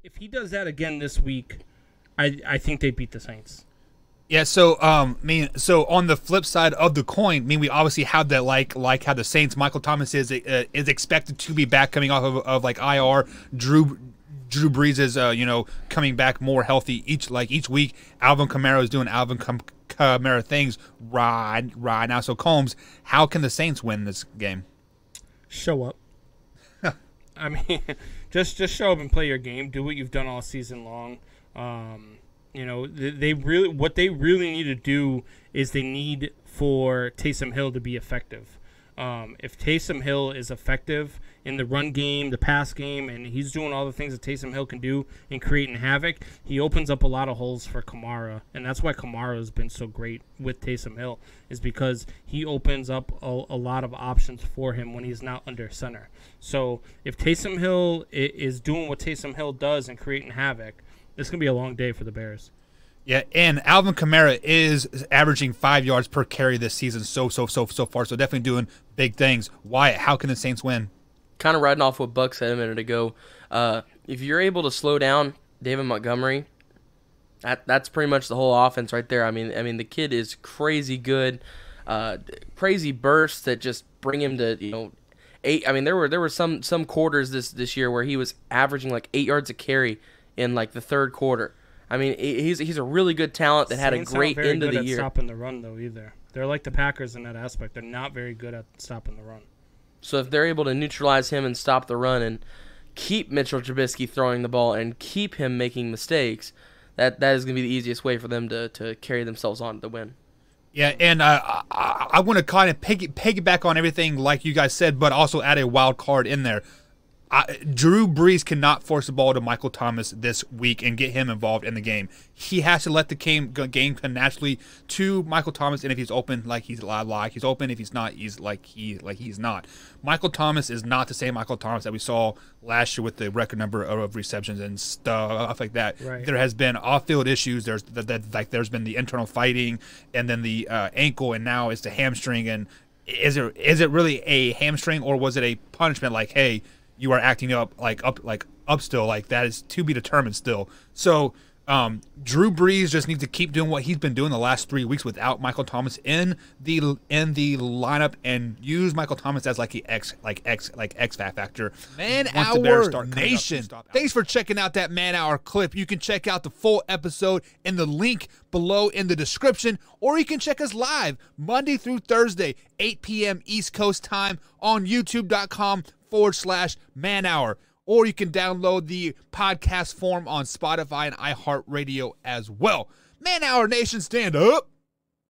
If he does that again this week, I think they beat the Saints. Yeah, so so on the flip side of the coin, we obviously have that like how the Saints, Michael Thomas is expected to be back coming off of like IR. Drew Brees is coming back more healthy each week. Alvin Kamara is doing Alvin Kamara things right now. So Combs, how can the Saints win this game? Show up. I mean, just show up and play your game. Do what you've done all season long. What they really need to do is they need for Taysom Hill to be effective. If Taysom Hill is effective in the run game, the pass game, and he's doing all the things that Taysom Hill can do in creating havoc, he opens up a lot of holes for Kamara. And that's why Kamara has been so great with Taysom Hill, is because he opens up a lot of options for him when he's not under center. So if Taysom Hill is doing what Taysom Hill does and creating havoc, it's going to be a long day for the Bears. Yeah, and Alvin Kamara is averaging 5 yards per carry this season so far. So definitely doing big things. Wyatt, how can the Saints win? Kind of riding off what Buck said a minute ago. If you're able to slow down David Montgomery, that's pretty much the whole offense right there. I mean the kid is crazy good, crazy bursts that just bring him to 8. I mean there were some quarters this year where he was averaging like 8 yards a carry in like the third quarter. I mean, he's a really good talent that had a great end of the year. Saints aren't very good at stopping the run, though, either. They're like the Packers in that aspect. They're not very good at stopping the run. So if they're able to neutralize him and stop the run and keep Mitchell Trubisky throwing the ball and keep him making mistakes, that is going to be the easiest way for them to carry themselves on to the win. Yeah, and I want to kind of piggyback on everything like you guys said, but also add a wild card in there. Drew Brees cannot force the ball to Michael Thomas this week and get him involved in the game. He has to let the game come naturally to Michael Thomas, and if he's open, he's open. If he's not, he's not. Michael Thomas is not the same Michael Thomas that we saw last year with the record number of receptions and stuff like that. Right. There has been off-field issues. There's been the internal fighting, and then the ankle, and now it's the hamstring. And is it really a hamstring, or was it a punishment? Like, hey, you are acting up still, that is to be determined still. So Drew Brees just needs to keep doing what he's been doing the last 3 weeks without Michael Thomas in the lineup, and use Michael Thomas as X factor. Man Hour Nation, thanks for checking out that Man Hour clip. You can check out the full episode in the link below in the description, or you can check us live Monday through Thursday, 8 p.m. East Coast time on YouTube.com/Man Hour. Or you can download the podcast form on Spotify and iHeartRadio as well. Man Hour Nation, stand up.